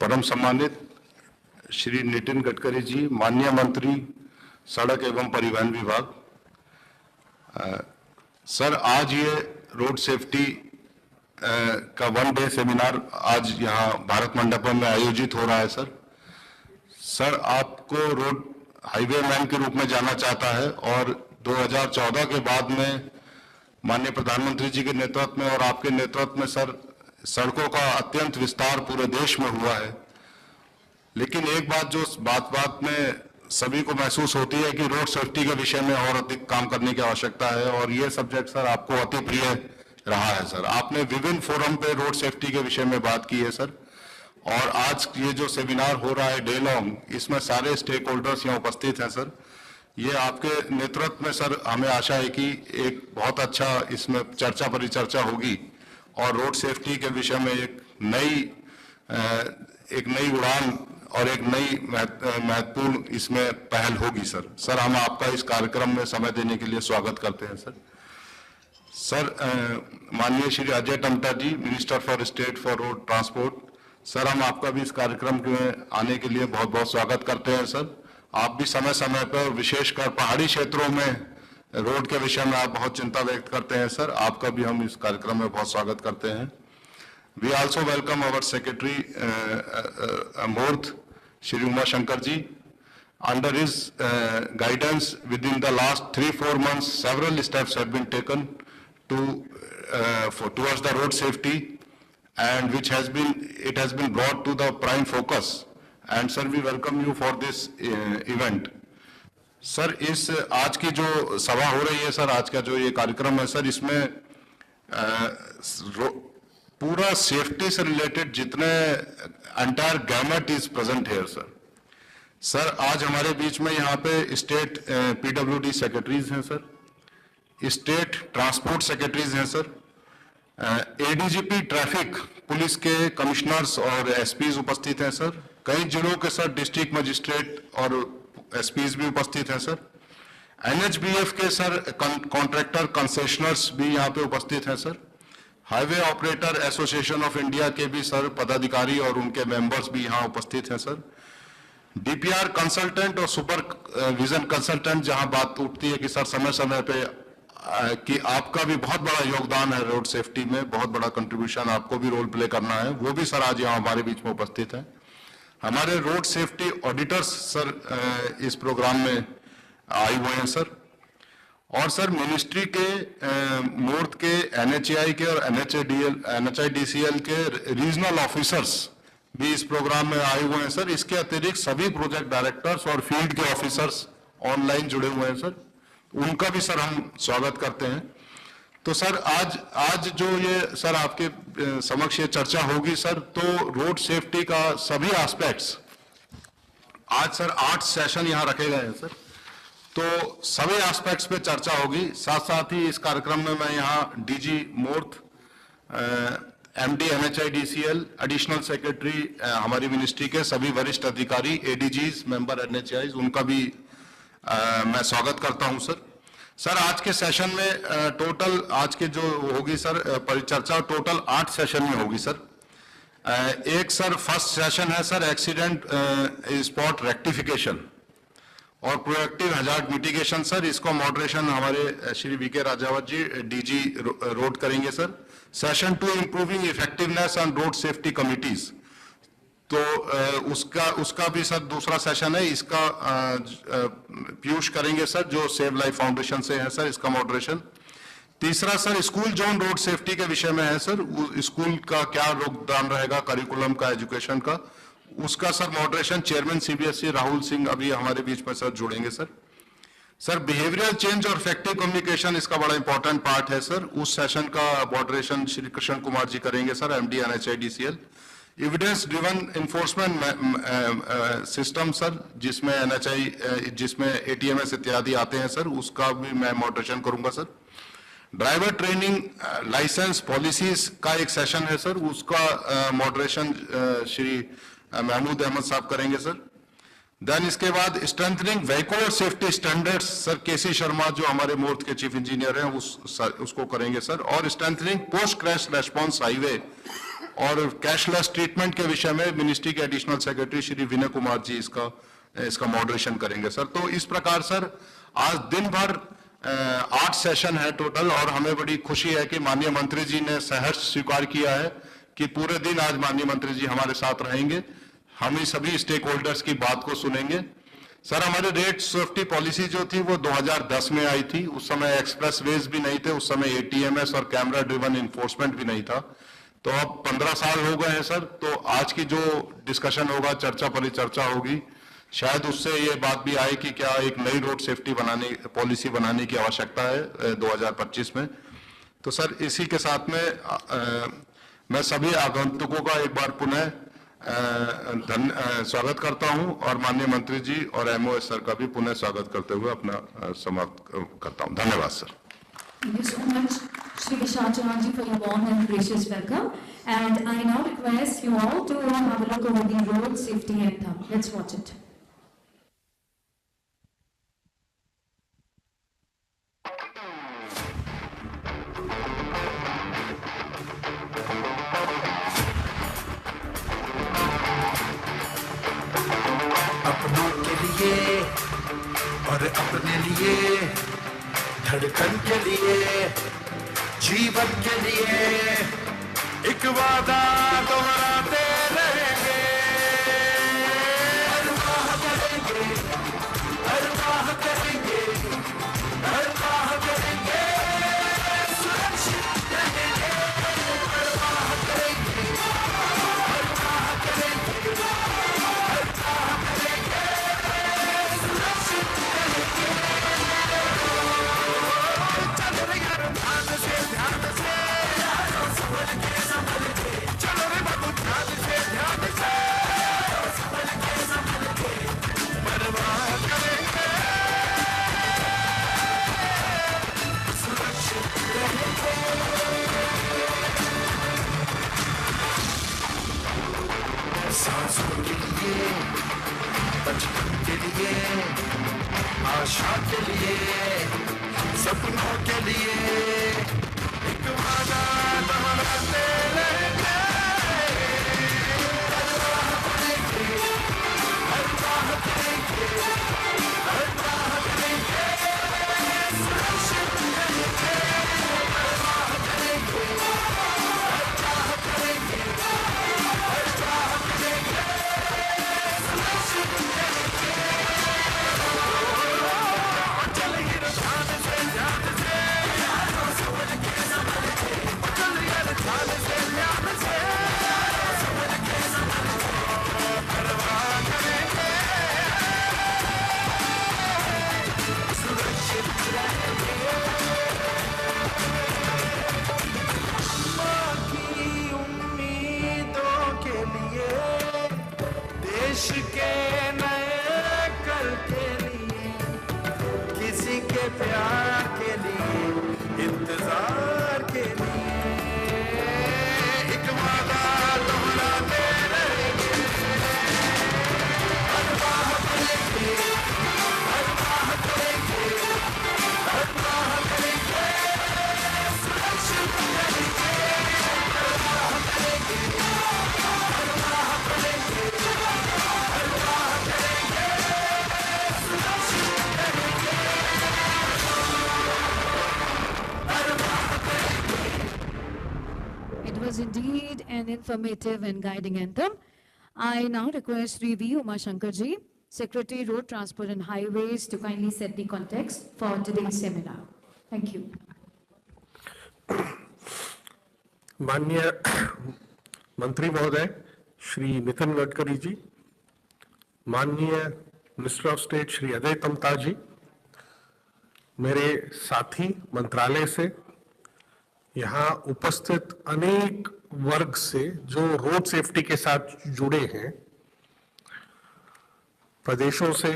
परम सम्मानित श्री नितिन गडकरी जी, माननीय मंत्री सड़क एवं परिवहन विभाग। सर, आज ये रोड सेफ्टी का 1 डे सेमिनार आज यहाँ भारत मंडपम में आयोजित हो रहा है। सर आपको रोड हाईवे मैन के रूप में जाना चाहता है और 2014 के बाद में माननीय प्रधानमंत्री जी के नेतृत्व में और आपके नेतृत्व में सर सड़कों का अत्यंत विस्तार पूरे देश में हुआ है। लेकिन एक बात जो बात में सभी को महसूस होती है कि रोड सेफ्टी के विषय में और अधिक काम करने की आवश्यकता है और ये सब्जेक्ट सर आपको अति प्रिय रहा है। सर आपने विभिन्न फोरम पे रोड सेफ्टी के विषय में बात की है सर, और आज ये जो सेमिनार हो रहा है डे लॉन्ग, इसमें सारे स्टेक होल्डर्स यहाँ उपस्थित हैं। सर ये आपके नेतृत्व में सर हमें आशा है कि एक बहुत अच्छा इसमें चर्चा परिचर्चा होगी और रोड सेफ्टी के विषय में एक नई उड़ान और एक नई महत्वपूर्ण इसमें पहल होगी। सर हम आपका इस कार्यक्रम में समय देने के लिए स्वागत करते हैं। सर माननीय Shri Ajay Tamta ji, minister for state for road transport, sir हम आपका भी इस कार्यक्रम में आने के लिए बहुत बहुत स्वागत करते हैं। सर आप भी समय समय पर विशेषकर पहाड़ी क्षेत्रों में रोड के विषय में आप बहुत चिंता व्यक्त करते हैं। सर आपका भी हम इस कार्यक्रम में बहुत स्वागत करते हैं। We also welcome our Secretary Moorth, Shri Uma Shankar ji. Under his guidance, within the last 3-4 months, several steps have been taken towards the road safety, and it has been brought to the prime focus. And sir, we welcome you for this event. Sir इस आज की जो सभा हो रही है sir, आज का जो ये कार्यक्रम है सर, इसमें पूरा सेफ्टी से रिलेटेड जितने entire gamete is present here. Sir आज हमारे बीच में यहाँ पे स्टेट पीडब्ल्यूडी सेक्रेटरीज हैं सर, स्टेट ट्रांसपोर्ट सेक्रेटरीज हैं सर, एडीजीपी ट्रैफिक पुलिस के कमिश्नर्स और एसपीज उपस्थित हैं सर, कई जिलों के सर डिस्ट्रिक्ट मजिस्ट्रेट और एसपीज भी उपस्थित हैं सर, एनएचबीएफ के सर कॉन्ट्रैक्टर कंसेशनर्स भी यहाँ पे उपस्थित हैं sir, highway operator association of India के भी सर पदाधिकारी और उनके मेंबर्स भी यहाँ उपस्थित हैं सर, डीपीआर कंसल्टेंट और सुपर विजन कंसल्टेंट, जहाँ बात उठती है कि सर समय समय पे कि आपका भी बहुत बड़ा योगदान है रोड सेफ्टी में, बहुत बड़ा कंट्रीब्यूशन आपको भी रोल प्ले करना है, वो भी सर आज यहाँ हमारे बीच में उपस्थित है। हमारे रोड सेफ्टी ऑडिटर्स सर इस प्रोग्राम में आए हुए हैं सर, और सर मिनिस्ट्री के मूर्त के एनएचएआई के और एनएचआईडीसीएल के रीजनल ऑफिसर्स भी इस प्रोग्राम में आए हुए हैं सर। इसके अतिरिक्त सभी प्रोजेक्ट डायरेक्टर्स और फील्ड के ऑफिसर्स ऑनलाइन जुड़े हुए हैं सर, उनका भी सर हम स्वागत करते हैं। तो सर आज जो ये सर आपके समक्ष ये चर्चा होगी सर, तो रोड सेफ्टी का सभी एस्पेक्ट्स आज सर 8 सेशन यहाँ रखे गए हैं सर, तो सभी एस्पेक्ट्स पे चर्चा होगी। साथ साथ ही इस कार्यक्रम में मैं यहाँ डीजी मूर्त, एमडी एनएचआईडीसीएल, एडिशनल सेक्रेटरी हमारी मिनिस्ट्री के सभी वरिष्ठ अधिकारी, एडीजीज, मेंबर एनएचआई, उनका भी मैं स्वागत करता हूँ सर आज के सेशन में टोटल आज के जो होगी सर परिचर्चा टोटल 8 सेशन में होगी सर। एक सर फर्स्ट सेशन है सर एक्सीडेंट स्पॉट रेक्टिफिकेशन और प्रोएक्टिव हैजार्ड मिटिगेशन सर, इसको मॉडरेशन हमारे श्री वीके राजावत जी डीजी रोड करेंगे sir. Session 2 improving effectiveness on road safety committees, तो उसका भी सर दूसरा सेशन है, इसका पीयूष करेंगे सर जो सेव लाइफ फाउंडेशन से है सर, इसका मॉडरेशन। तीसरा sir school zone road safety के विषय में है सर, स्कूल का क्या योगदान रहेगा करिकुलम का, एजुकेशन का, उसका sir moderation chairman CBSE Rahul Singh अभी हमारे बीच में सर जुड़ेंगे सर बिहेवियरल चेंज और इफेक्टिव कम्युनिकेशन, इसका बड़ा इंपॉर्टेंट पार्ट है सर, उस सेशन का मॉडरेशन श्री कृष्ण कुमार जी करेंगे sir, MD NHIDCL. Evidence driven enforcement system sir, जिसमें एनएचआई जिसमें एटीएमएस इत्यादि आते हैं सर, उसका भी मैं मॉडरेशन करूंगा sir. Driver training licence policies का एक सेशन है सर, उसका मॉडरेशन श्री महमूद अहमद साहब करेंगे सर। देन इसके बाद strengthening vehicle safety standards sir KC Sharma जो हमारे मूर्त के चीफ इंजीनियर हैं उसको करेंगे सर। और strengthening post crash response highway और कैशलेस ट्रीटमेंट के विषय में मिनिस्ट्री के एडिशनल सेक्रेटरी श्री विनय कुमार जी इसका मॉडरेशन करेंगे सर। तो इस प्रकार सर आज दिन भर 8 सेशन है टोटल, और हमें बड़ी खुशी है कि माननीय मंत्री जी ने सहर्ष स्वीकार किया है कि पूरे दिन आज माननीय मंत्री जी हमारे साथ रहेंगे, हम सभी स्टेक होल्डर्स की बात को सुनेंगे। सर हमारी रोड सेफ्टी पॉलिसी जो थी वो 2010 में आई थी, उस समय एक्सप्रेस वेज भी नहीं थे, उस समय एटीएमएस और कैमरा ड्रिवन इन्फोर्समेंट भी नहीं था। तो अब 15 साल हो गए हैं सर, तो आज की जो डिस्कशन होगा, चर्चा परिचर्चा होगी, शायद उससे ये बात भी आए कि क्या एक नई रोड सेफ्टी पॉलिसी बनाने की आवश्यकता है 2025 में। तो सर इसी के साथ में मैं सभी आगंतुकों का एक बार पुनः स्वागत करता हूं, और माननीय मंत्री जी और एमओएस सर का भी पुनः स्वागत करते हुए अपना समाप्त करता हूं। धन्यवाद sir. Thank you so much, Shri Vishal Chauhan ji, for your warm and gracious welcome. And I now request you all to have a look over the road safety anthem. Let's watch it. अपनों के लिए और अपने लिए, धड़कन के लिए, जीवन के लिए एक वादा दोहराते रहेंगे। हर वाह करेंगे, हर वाह करेंगे, हर वाह करेंगे, सुरक्षित रहेंगे। हर वाह करेंगे, हर वाह करेंगे, हर वाह करेंगे, सुरक्षित रहेंगे। चल रे यार ध्यान से, ध्यान से, संभल के, चलो रे बाबू ध्यान से, ध्यान से, संभल के, परवाह करेंगे, सुरक्षित रहेंगे। सांसों के लिए, बचपन के लिए, आशा के लिए, सपनों के लिए एक वादा दोहराते रहेंगे। हर वाह करेंगे, हर वाह करेंगे, हर वाह करेंगे, सुरक्षित रहेंगे। हर वाह करेंगे, हर वाह करेंगे, हर वाह करेंगे, सुरक्षित रहेंगे। चल हीरो ध्यान से, ध्यान से, संभल के, चल यार ध्यान से, ध्यान से, संभल के, परवाह करेंगे, सुरक्षित रहेंगे। माँ की उम्मीदों के लिए, देश के नए कल के लिए, किसी के प्यार के लिए, इंतजार के लिए एक वादा दोहराते रहेंगे। हर वाह करेंगे, हर वाह करेंगे, हर वाह करेंगे, सुरक्षित रहेंगे। हर वाह करेंगे, हर वाह करेंगे, हर वाह करेंगे, सुरक्षित रहेंगे। It was indeed an informative and guiding anthem. I now request Sri V. Umashankar ji, Secretary Road Transport and Highways, to kindly set the context for today's seminar. Thank you. माननीय मंत्री महोदय श्री नितिन गडकरी जी, माननीय minister of state Shri Ajay Tamta ji, मेरे साथी मंत्रालय से, यहाँ उपस्थित अनेक वर्ग से जो रोड सेफ्टी के साथ जुड़े हैं, प्रदेशों से,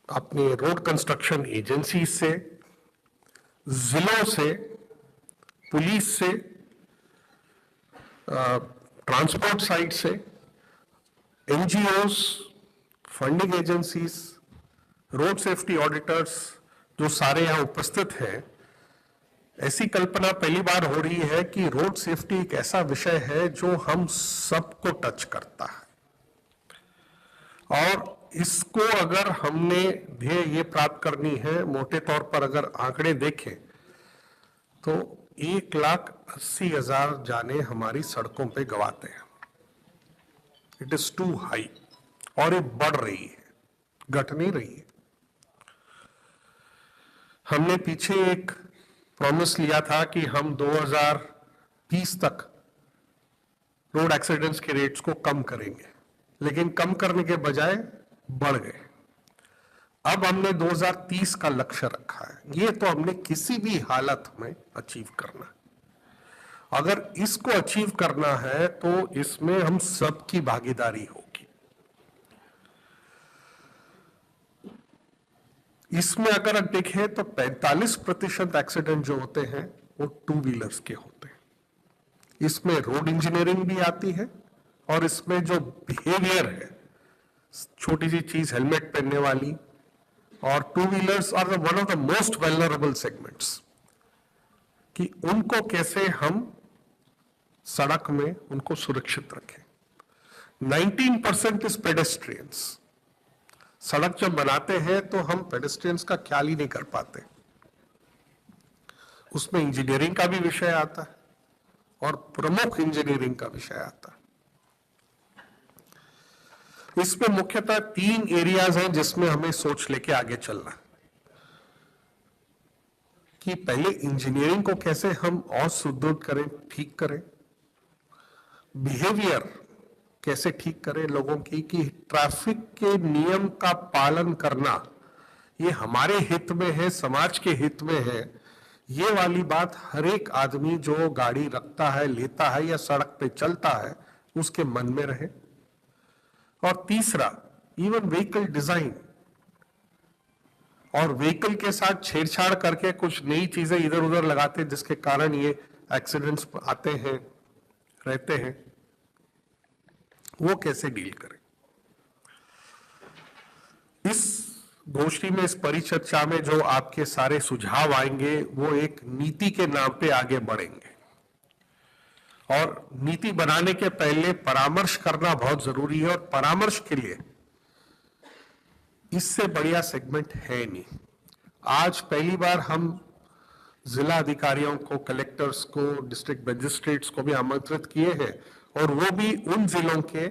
अपनी रोड कंस्ट्रक्शन एजेंसी से, जिलों से, पुलिस से, ट्रांसपोर्ट साइड से, NGOs, funding agencies, road safety auditors, जो सारे यहाँ उपस्थित हैं, ऐसी कल्पना पहली बार हो रही है कि रोड सेफ्टी एक ऐसा विषय है जो हम सबको टच करता है, और इसको अगर हमने ध्येय ये प्राप्त करनी है, मोटे तौर पर अगर आंकड़े देखें तो 1,80,000 जाने हमारी सड़कों पे गवाते हैं। इट इज टू हाई, और ये बढ़ रही है, घट नहीं रही है। हमने पीछे एक प्रॉमिस लिया था कि हम 2020 तक रोड एक्सीडेंट्स के रेट्स को कम करेंगे, लेकिन कम करने के बजाय बढ़ गए। अब हमने 2030 का लक्ष्य रखा है। ये तो हमने किसी भी हालत में अचीव करना है। अगर इसको अचीव करना है तो इसमें हम सबकी भागीदारी होगी। इसमें अगर आप देखें तो 45% एक्सीडेंट जो होते हैं वो टू व्हीलर्स के होते हैं। इसमें रोड इंजीनियरिंग भी आती है, और इसमें जो बिहेवियर है, छोटी सी चीज हेलमेट पहनने वाली, और two wheelers are one of the most vulnerable segments, कि उनको कैसे हम सड़क में उनको सुरक्षित रखें। 19% इज पेडेस्ट्रियंस। सड़क जब बनाते हैं तो हम पेडेस्ट्रियंस का ख्याल ही नहीं कर पाते। उसमें इंजीनियरिंग का भी विषय आता है, और प्रमुख इंजीनियरिंग का विषय आता है। इसमें मुख्यतः 3 एरियाज हैं जिसमें हमें सोच लेके आगे चलना है, कि पहले इंजीनियरिंग को कैसे हम और सुदृढ़ करें, ठीक करें, बिहेवियर कैसे ठीक करें लोगों की, कि ट्रैफिक के नियम का पालन करना ये हमारे हित में है, समाज के हित में है। ये वाली बात हर एक आदमी जो गाड़ी रखता है, लेता है या सड़क पे चलता है, उसके मन में रहे। और तीसरा, इवन व्हीकल डिजाइन, और व्हीकल के साथ छेड़छाड़ करके कुछ नई चीजें इधर उधर लगाते जिसके कारण ये एक्सीडेंट्स आते हैं, रहते हैं, वो कैसे डील करें। इस गोष्ठी में, इस परिचर्चा में जो आपके सारे सुझाव आएंगे वो एक नीति के नाम पे आगे बढ़ेंगे, और नीति बनाने के पहले परामर्श करना बहुत जरूरी है, और परामर्श के लिए इससे बढ़िया सेगमेंट है नहीं। आज पहली बार हम जिला अधिकारियों को, कलेक्टर्स को, डिस्ट्रिक्ट मजिस्ट्रेट्स को भी आमंत्रित किए हैं, और वो भी उन जिलों के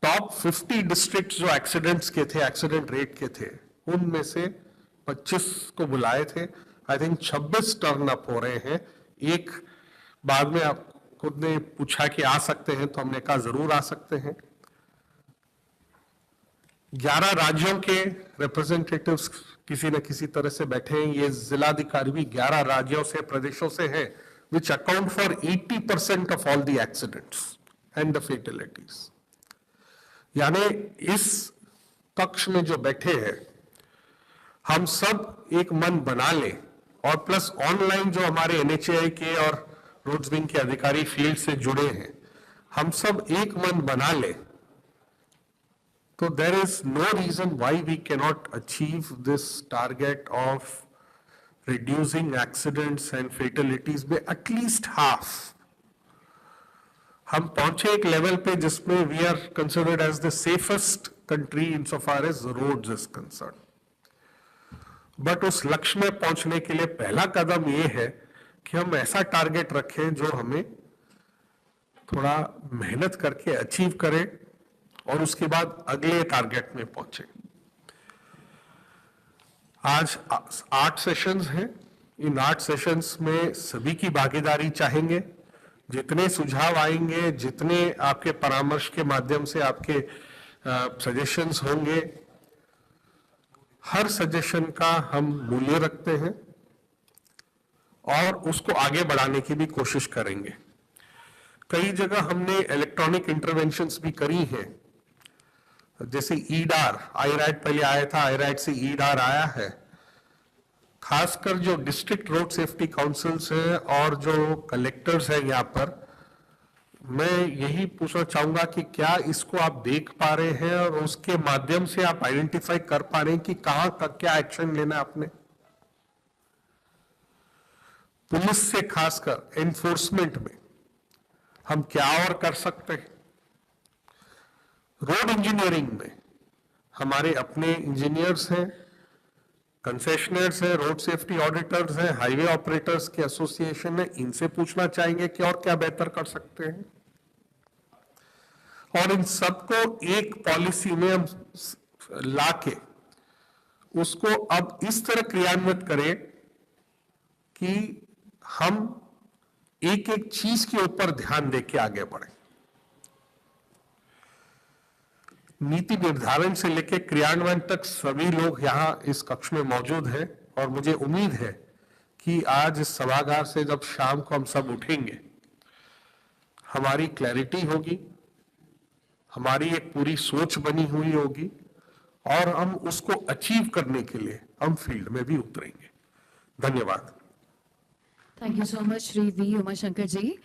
टॉप 50 डिस्ट्रिक्ट्स जो एक्सीडेंट्स के थे, एक्सीडेंट रेट के थे, उनमें से 25 को बुलाए थे। आई थिंक 26 टर्न अप हो रहे हैं। एक बाद में आप खुद ने पूछा कि आ सकते हैं, तो हमने कहा जरूर आ सकते हैं। 11 राज्यों के रिप्रेजेंटेटिव्स किसी न किसी तरह से बैठे हैं। ये जिलाधिकारी भी 11 राज्यों से, प्रदेशों से हैं, which account for 80% of all the accidents and the fatalities. यानी इस कक्ष में जो बैठे हैं, हम सब एक मन बना लें, और प्लस ऑनलाइन जो हमारे NHAI के और रोड्स विंग के अधिकारी फील्ड से जुड़े हैं, हम सब एक मन बना लें, तो there is no reason why we cannot achieve this target of reducing accidents and fatalities by at least half. हम पहुंचे एक लेवल पे जिसमें we are considered as the safest country insofar as roads is concerned. But उस लक्ष्य में पहुंचने के लिए पहला कदम ये है कि हम ऐसा टारगेट रखें जो हमें थोड़ा मेहनत करके अचीव करें, और उसके बाद अगले टारगेट में पहुंचे। आज 8 सेशंस हैं। इन 8 सेशंस में सभी की भागीदारी चाहेंगे। जितने सुझाव आएंगे, जितने आपके परामर्श के माध्यम से आपके सजेशंस होंगे, हर सजेशन का हम मूल्य रखते हैं और उसको आगे बढ़ाने की भी कोशिश करेंगे। कई जगह हमने इलेक्ट्रॉनिक इंटरवेंशंस भी करी हैं, जैसे ईडार, आईराइड पहले आया था, आईराइड से ईडार आया है। खासकर जो डिस्ट्रिक्ट रोड सेफ्टी काउंसिल्स हैं और जो कलेक्टर्स हैं यहाँ पर, मैं यही पूछना चाहूंगा कि क्या इसको आप देख पा रहे हैं और उसके माध्यम से आप आइडेंटिफाई कर पा रहे हैं कि कहाँ क्या एक्शन लेना है आपने। पुलिस से खासकर एनफोर्समेंट में हम क्या और कर सकते हैं। रोड इंजीनियरिंग में हमारे अपने इंजीनियर्स हैं, कंसेशनर्स हैं, रोड सेफ्टी ऑडिटर्स हैं, हाईवे ऑपरेटर्स के एसोसिएशन है, इनसे पूछना चाहेंगे कि और क्या बेहतर कर सकते हैं। और इन सबको एक पॉलिसी में हम लाके उसको अब इस तरह क्रियान्वित करें कि हम एक एक चीज के ऊपर ध्यान देके आगे बढ़े। नीति निर्धारण से लेकर क्रियान्वयन तक सभी लोग यहां इस कक्ष में मौजूद हैं और मुझे उम्मीद है कि आज इस सभागार से जब शाम को हम सब उठेंगे, हमारी क्लैरिटी होगी, हमारी एक पूरी सोच बनी हुई होगी और हम उसको अचीव करने के लिए हम फील्ड में भी उतरेंगे। धन्यवाद। Thank you so much, Shri V. Umashankar ji.